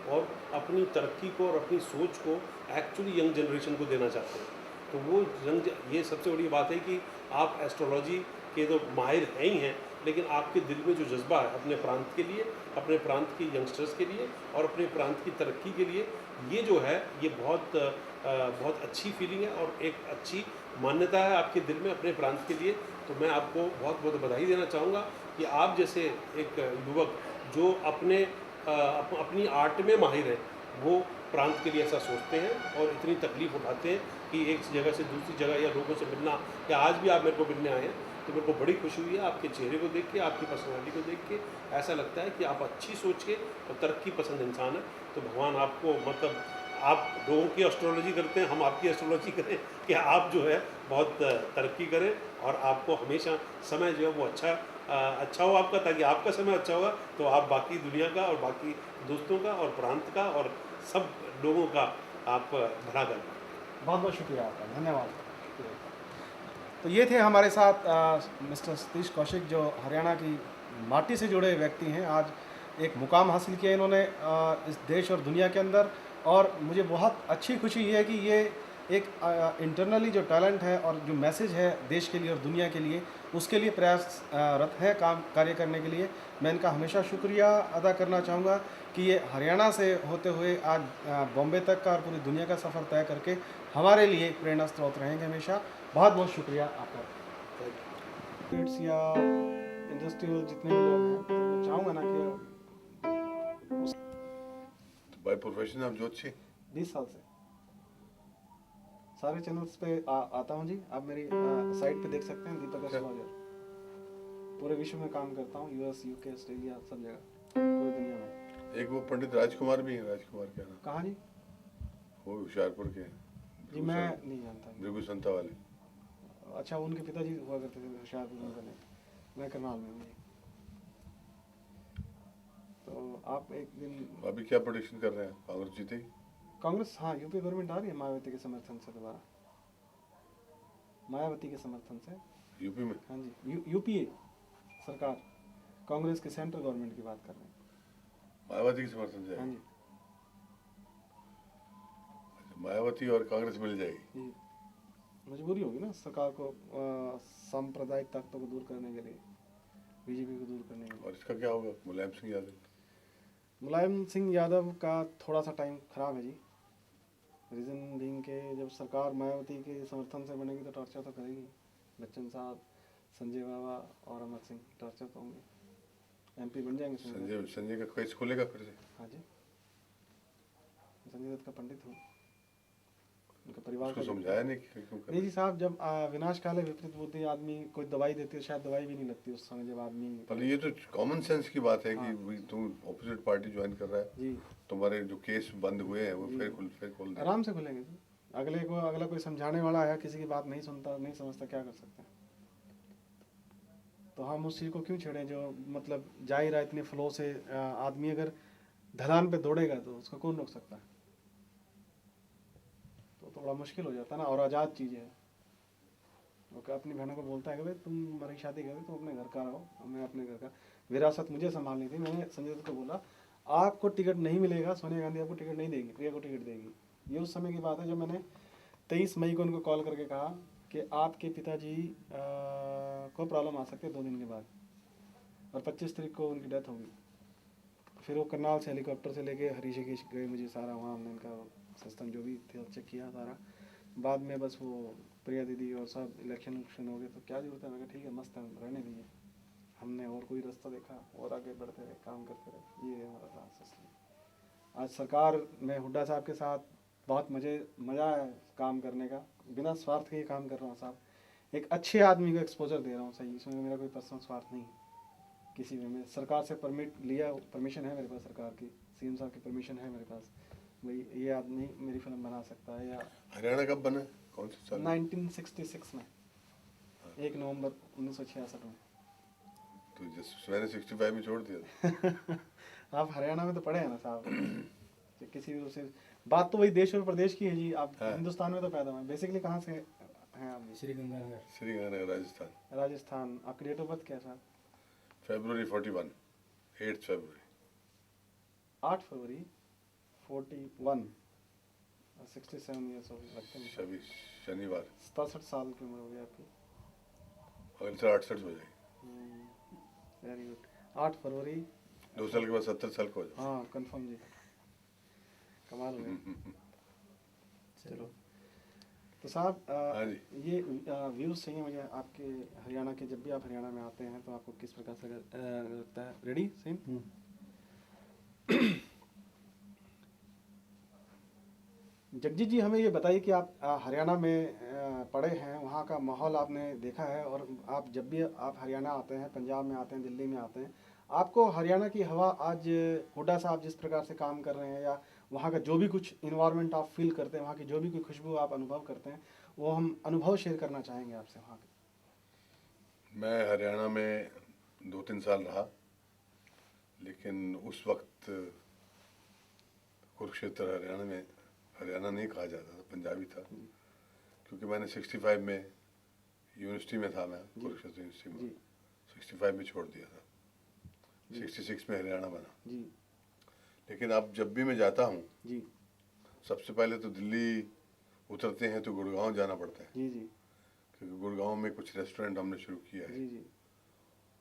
और अपनी तरक्की को और अपनी सोच को एक्चुअली यंग जनरेशन को देना चाहते हैं। तो वो ये सबसे बड़ी बात है कि आप एस्ट्रोलॉजी के तो माहिर हैं ही हैं, लेकिन आपके दिल में जो जज्बा है अपने प्रांत के लिए, अपने प्रांत के यंगस्टर्स के लिए और अपने प्रांत की तरक्की के लिए, ये जो है ये बहुत अच्छी फीलिंग है और एक अच्छी मान्यता है आपके दिल में अपने प्रांत के लिए। तो मैं आपको बहुत बहुत बधाई देना चाहूँगा कि आप जैसे एक युवक जो अपनी आर्ट में माहिर है, वो प्रांत के लिए ऐसा सोचते हैं और इतनी तकलीफ़ उठाते हैं कि एक जगह से दूसरी जगह या लोगों से मिलना, या आज भी आप मेरे को मिलने आए हैं तो मेरे को बड़ी खुशी हुई है आपके चेहरे को देख के, आपकी पर्सनालिटी को देख के। ऐसा लगता है कि आप अच्छी सोच के और तरक्की पसंद इंसान हैं। तो भगवान आपको, मतलब आप लोगों की एस्ट्रोलॉजी करते हैं, हम आपकी एस्ट्रोलॉजी करें कि आप जो है बहुत तरक्की करें और आपको हमेशा समय जो है वो अच्छा हो आपका, ताकि आपका समय अच्छा होगा तो आप बाकी दुनिया का और बाकी दोस्तों का और प्रांत का और सब लोगों का आप भला कर पाएँ। बहुत बहुत शुक्रिया आपका, धन्यवाद। तो ये थे हमारे साथ मिस्टर सतीश कौशिक, जो हरियाणा की माटी से जुड़े व्यक्ति हैं। आज एक मुकाम हासिल किया इन्होंने इस देश और दुनिया के अंदर, और मुझे बहुत अच्छी खुशी ये है कि ये एक इंटरनली जो टैलेंट है और जो मैसेज है देश के लिए और दुनिया के लिए, उसके लिए प्रयासरत है काम कार्य करने के लिए। मैं इनका हमेशा शुक्रिया अदा करना चाहूँगा कि ये हरियाणा से होते हुए आज बॉम्बे तक का और पूरी दुनिया का सफ़र तय करके हमारे लिए एक प्रेरणा स्रोत रहेंगे हमेशा। बहुत बहुत शुक्रिया आपका। किड्स या इंडस्ट्रियल जितने भी लोग हैं, तो मैं चाहूँगा ना कि बाय प्रोफेशन आप ज्योतिषी? 20 साल से सारे चैनल्स पे आता हूँ जी। आप मेरी साइट पे देख सकते हैं, दीपक एस्ट्रोलॉजर। पूरे विश्व में काम करता हूँ, यूएस, यूके, ऑस्ट्रेलिया, सब जगह, पूरी दुनिया में। एक वो पंडित राजकुमार भी हैं, राजकुमार क्या नाम? कहाँ जी? वो होशियारपुर के जी मैं नहीं जानता। भृगु संता वाले। अच्छा, उनके पिताजी हुआ करते थे होशियारपुर में। बने मैं करनाल में हूँ जी। तो आप एक दिन अभी क्या प्रोडिक्शन कर रहे हैं, कांग्रेस जीतेगी? कांग्रेस, हाँ, यूपी गवर्नमेंट आ रही है मायावती के समर्थन से दोबारा। मायावती के समर्थन से यूपी में? हाँ जी, यूपीए सरकार, कांग्रेस के सेंट्रल गवर्नमेंट की बात कर रहे हैं। मायावती के समर्थन से? हाँ जी। अच्छा, मायावती और कांग्रेस मिल जाएगी? जी, मजबूरी होगी ना सरकार को सांप्रदायिक ताकतों को दूर करने के लिए, बीजेपी को दूर करने के लिए। और इसका क्या होगा मुलायम सिंह यादव? मुलायम सिंह यादव का थोड़ा सा टाइम खराब है जी। रीज़न बीइंग के जब सरकार मायावती के समर्थन से बनेगी तो टॉर्चर तो करेगी। बच्चन साहब, संजय बाबा और अमर सिंह टॉर्चर तो होंगे। एमपी बन जाएंगे संजय का केस खुलेगा फिर से? हाँ जी, संजय दत्त का पंडित हूँ, उनके परिवार उसको का। समझाया नहीं कि क्यों कर नहीं जी साहब, जब विनाश काल है विपरीत बुद्धि, आदमी कोई दवाई देती है, शायद दवाई भी नहीं लगती उस समय जब आदमी। पर ये तो कॉमन सेंस की बात है हाँ। कि भाई तुम ऑपोजिट पार्टी ज्वाइन कर रहा है, जी, तुम्हारे जो केस बंद हुए हैं वो जी। फिर खोल दे। आराम से खुलेंगे जी। अगला कोई समझाने वाला है, किसी की बात नहीं सुनता, नहीं समझता, क्या कर सकते हैं। तो हम उस चीज़ को क्यों छेड़ें जो मतलब जा ही रहा है इतने फ्लो से। आदमी अगर ढलान पे दौड़ेगा तो उसको कौन रोक सकता है। तो थोड़ा मुश्किल हो जाता है ना, और आज़ाद चीज़ है। वो क्या अपनी बहनों को बोलता है कि भाई तुम हमारी शादी करो, तुम अपने घर का रहो, मैं अपने घर का, विरासत मुझे संभालनी थी। मैंने संजय दत्त को बोला, आपको टिकट नहीं मिलेगा, सोनिया गांधी आपको टिकट नहीं देगी, प्रिया को टिकट देगी। ये उस समय की बात है जब मैंने 23 मई को उनको कॉल करके कहा कि आपके पिताजी को प्रॉब्लम आ सकती है 2 दिन के बाद, और 25 तारीख को उनकी डेथ होगी। फिर वो करनाल से हेलीकॉप्टर से लेके हरीशकेश गए, मुझे सारा वहाँ हमने उनका सिस्टम जो भी थे चेक किया सारा। बाद में बस वो प्रिया दीदी और सब इलेक्शन हो गए तो क्या जरूरत है। मैं कहा ठीक है, मस्त है, रहने दीजिए। हमने और कोई रास्ता देखा और आगे बढ़ते रहे, काम करते रहे। ये हमारा था सिस्टम। आज सरकार में हुड्डा साहब के साथ बहुत मज़ा है काम करने का। बिना स्वार्थ के ही काम कर रहा हूँ साहब, एक अच्छे आदमी को एक्सपोजर दे रहा हूँ सही। इसमें मेरा कोई पर्सनल स्वार्थ नहीं किसी में। मैं सरकार से परमिशन है मेरे पास, सरकार की, सीएम साहब की परमिशन है मेरे पास, भाई ये आदमी मेरी फिल्म बना सकता है। या हरियाणा कब बना, कौन से साल? 1966 में, 1 नवंबर 1966 में। तो जस्ट मैंने 65 में छोड़ दिया। आप हरियाणा में तो पढ़े हैं ना साहब। कि किसी भी से बात तो वही देश और प्रदेश की है जी। आप हाँ। हिंदुस्तान में तो पैदा हुए, बेसिकली कहाँ से हैं आप? श्रीगंगानगर। श्रीगंगानगर, राजस्थान। राजस्थान। आपकी डेट ऑफ बर्थ क्या है साहब? February 41, 8th February। 8 फरवरी 41 67 ईयर्स हो लगते हैं। शबी शनिवार 67 साल की उम्र हो गई आपकी। अगले साल 68 हो जाएगी। Very good. 8 फरवरी 2 साल के बाद 70 साल का हो जाएगा। हाँ कंफर्म जी, कमाल हो गया। चलो तो साहब हाँ जी। ये व्यूज़ चाहिए मुझे आपके हरियाणा के। जब भी आप हरियाणा में आते हैं तो आपको किस प्रकार से लगता है? Ready same. जगजीत जी, हमें ये बताइए कि आप हरियाणा में पढ़े हैं, वहाँ का माहौल आपने देखा है, और आप जब भी आप हरियाणा आते हैं, पंजाब में आते हैं, दिल्ली में आते हैं, आपको हरियाणा की हवा आज हुड्डा साहब जिस प्रकार से काम कर रहे हैं, या वहाँ का जो भी कुछ इन्वायरमेंट आप फील करते हैं, वहाँ की जो भी कोई खुशबू आप अनुभव करते हैं, वो हम अनुभव शेयर करना चाहेंगे आपसे वहाँ के। मैं हरियाणा में 2-3 साल रहा, लेकिन उस वक्त कुरुक्षेत्र हरियाणा नहीं कहा जाता था, पंजाबी था, क्योंकि मैंने 65 में यूनिवर्सिटी में था, मैं कुरुक्षेत्र यूनिवर्सिटी में 65 में छोड़ दिया था, 66 में हरियाणा बना जी। लेकिन अब जब भी मैं जाता हूँ जी सबसे पहले तो दिल्ली उतरते हैं तो गुड़गांव जाना पड़ता है, जी। जी क्योंकि गुड़गांव में कुछ रेस्टोरेंट हमने शुरू किया है। जी। जी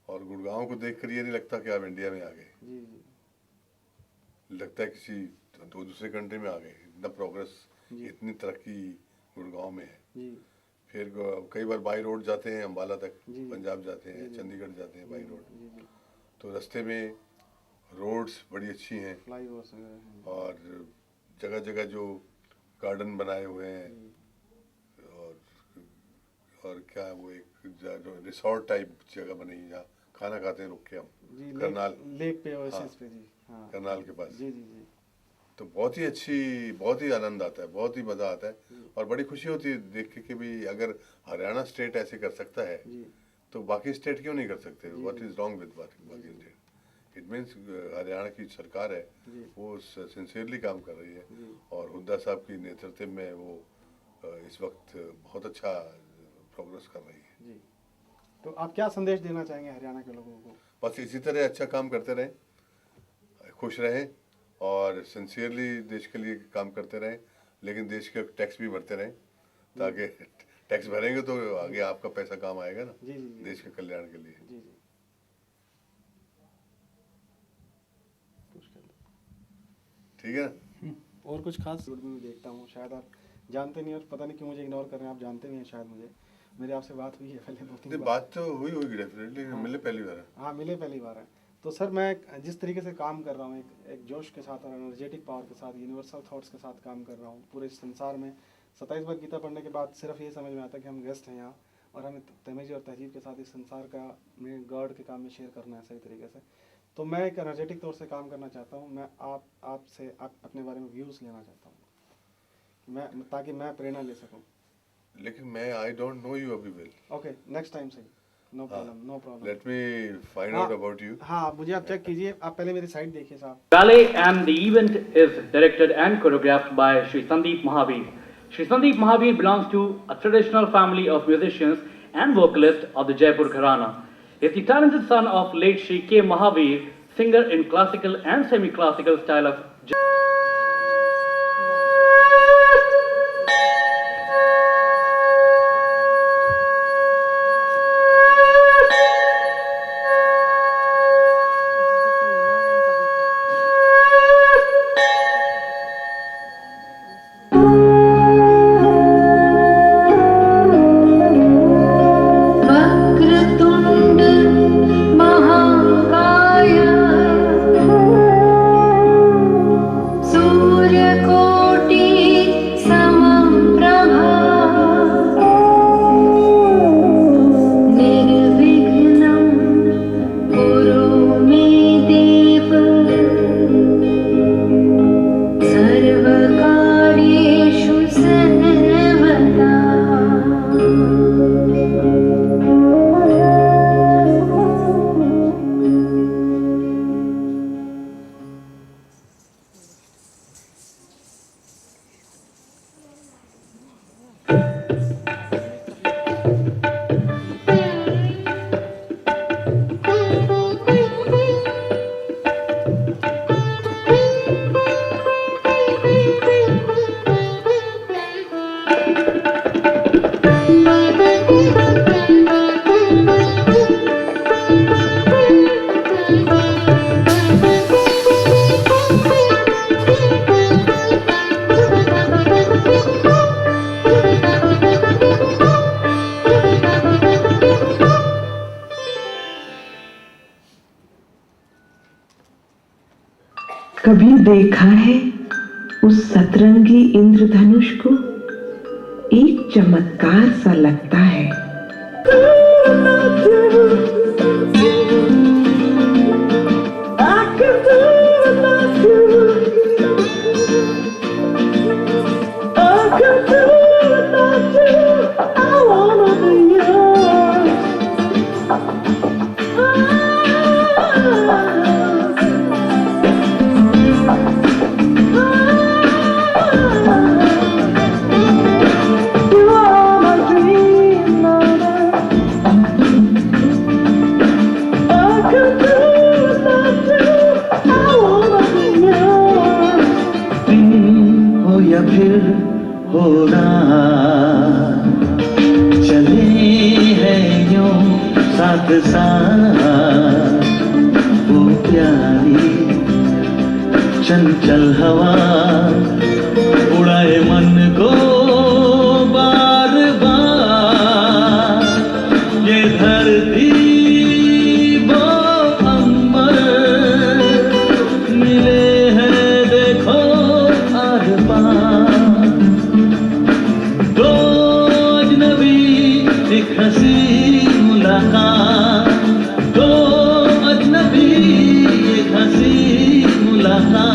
और गुड़गांव को देखकर ये नहीं लगता कि आप इंडिया में आ गए, जी। जी लगता है किसी दूसरे कंट्री में आ गए। इतना प्रोग्रेस, जी। इतनी तरक्की गुड़गांव में है। जी। फिर कई बार बाई रोड जाते हैं, अम्बाला तक जी। पंजाब जाते हैं, जी। चंडीगढ़ जाते हैं बाई रोड, जी। जी तो रास्ते में रोड्स बड़ी अच्छी हैं, फ्लाईओवर्स वगैरह हैं। और जगह जगह जो गार्डन बनाए हुए हैं, और क्या वो एक रिसोर्ट टाइप जगह बनी है जहाँ खाना खाते हैं रुक के हम, जी करनाल, लेक पे ओएसिस हाँ, पे जी। हाँ करनाल के पास। जी। जी जी। तो बहुत ही अच्छी, बहुत ही आनंद आता है, बहुत ही मज़ा आता है, और बड़ी खुशी होती है देख के कि भी अगर हरियाणा स्टेट ऐसे कर सकता है जी तो बाकी स्टेट क्यों नहीं कर सकते? जी, व्हाट जी। इज रॉन्ग विद बाकी स्टेट? इट मीन्स हरियाणा की सरकार है जी। वो सिंसियरली काम कर रही है, जी। और हुड्डा साहब की नेतृत्व में वो इस वक्त बहुत अच्छा प्रोग्रेस कर रही है। जी। तो आप क्या संदेश देना चाहेंगे हरियाणा के लोगों को? बस इसी तरह अच्छा काम करते रहें, खुश रहें, और सिंसियरली देश के लिए काम करते रहें, लेकिन देश के टैक्स भी भरते रहें, ताकि टैक्स भरेंगे तो आगे आपका पैसा काम आएगा ना, जी। जी देश के कल्याण के लिए। जी। जी ठीक है ना? और कुछ खास मैं देखता हूँ, शायद आप जानते नहीं, और पता नहीं क्यों मुझे इग्नोर कर रहे हैं। आप जानते भी हैं शायद, मुझे मेरी आपसे बात हुई है पहले 2-3 नहीं, बार। बात तो हुई होगी डेफिनेटली, हाँ। मिले पहली बार है। हाँ मिले पहली बार है। तो सर मैं जिस तरीके से काम कर रहा हूँ, एक जोश के साथ और एनर्जेटिक पावर के साथ, यूनिवर्सल थॉट्स के साथ काम कर रहा हूँ पूरे संसार में। 27 बार गीता पढ़ने के बाद सिर्फ ये समझ में आता है कि हम गेस्ट हैं यहाँ, और हमें तमीज़ और तहजीब के साथ इस संसार का में गॉड के काम में शेयर करना है सही तरीके से। तो मैं एक एनर्जेटिक तौर से काम करना चाहता हूँ। मैं आपसे अपने बारे में व्यूज़ लेना चाहता हूँ, ताकि मैं प्रेरणा ले सकूँ। लेकिन मैं आई डोंट नो यू अभी वेल। ओके नेक्स्ट टाइम सही, no problem, no problem. Let me find out about you. हाँ मुझे आप चेक कीजिए, आप पहले मेरी साइट देखिए साहब। Ballet and the event is directed and choreographed by Shri Sandeep Mahavir. Shri Sandeep Mahavir belongs to a traditional family of musicians and vocalists of the Jaipur Gharana. He is the talented son of late Shri K. Mahavir, singer in classical and semi-classical style of Vakratunda महाकाय देखा है उस सतरंगी इंद्रधनुष को, एक चमत्कार सा लगता है। या फिर होना चले हैं यूं साथ साथ, वो प्यारी चंचल हवा उड़ाए मन को बार बार, ये धरती वो अंबर मिले हैं देखो आर पार, दो अजनबी एक हंसी मुलाकात, दो अजनबी एक हंसी मुलाकात।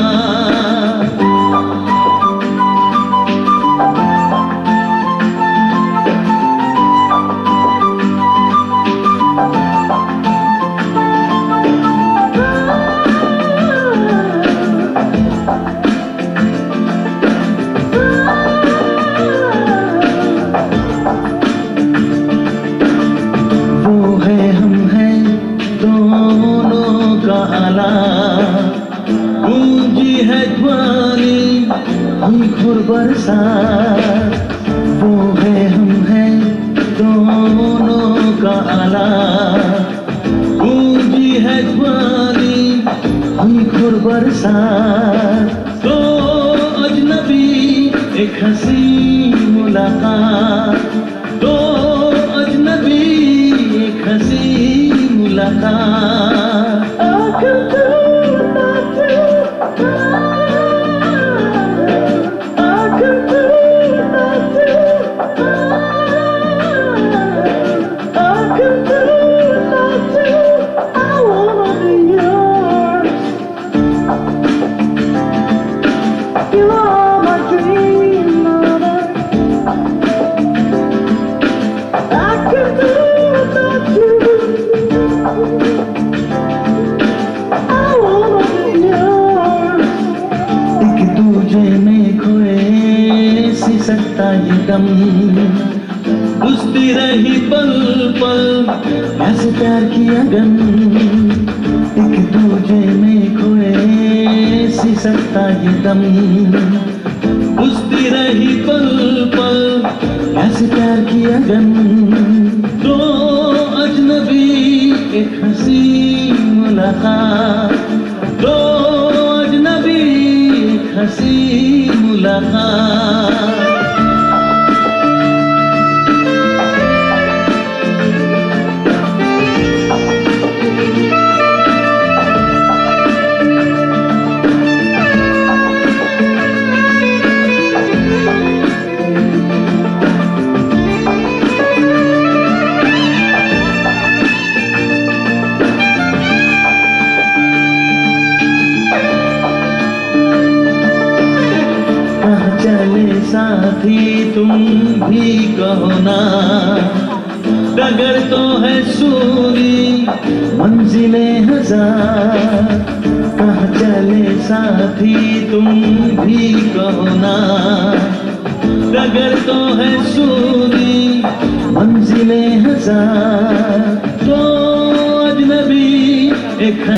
गूंजी है ध्वनि हुई घुर बरसात, वो है हम हैं दोनों का आलाप, गूंजी है ध्वनि हुई घुर बरसात, दो अजनबी एक हंसी मुलाकात, दो अजनबी एक हंसी मुलाकात। सकता ये दम बुझती रही पल पल ऐसे प्यार की अगन, एक दूजे में खोए सी सकता ये दम बुझती रही पल पल ऐसे प्यार की अगन, दो अजनबी एक हंसी मुलाकात, दो अजनबी एक हंसी मुलाकात। चले साथी तुम भी कहो ना, डगर तो है सूरी मंजिलें हजार, कहाँ चले साथी तुम भी कहो ना, डगर तो है सूरी मंजिलें हजार, तो अजनबी एक